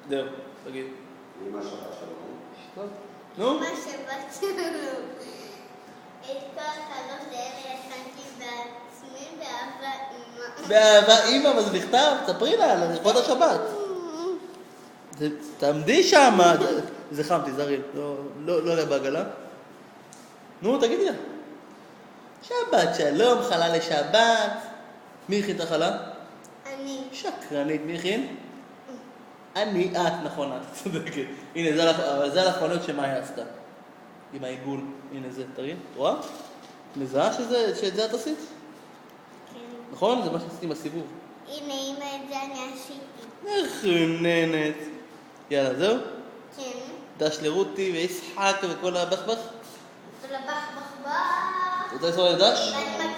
זהו, תגיד. אמא שבת שלום. טוב. נו? אמא שבת שלום. את כל החלום האלה הכנתי בעצמי באהבה אמא. באהבה אמא, אבל זה נכתב, תספרי לה, לכבוד השבת. תעמדי שם, זה חם, תיזהרי, לא עולה בעגלה. נו, תגידי לה. שבת שלום, חלה לשבת. מי הכין את החלה? אני. שקרנית, מי הכין? אני, את, נכון, את צודקת. הנה, זה על האחרונות שמאיה עשתה. עם העיגול. הנה זה, תראי, את רואה? מזהה שאת זה את עשית? כן. נכון? זה מה שעשיתי עם הסיבוב. הנה, אמא, את זה אני עשיתי. איך נהנת. יאללה, זהו? כן. דש לרותי וישחק וכל הבחבח. ולבח בח בח. רוצה לסור לדש? ואני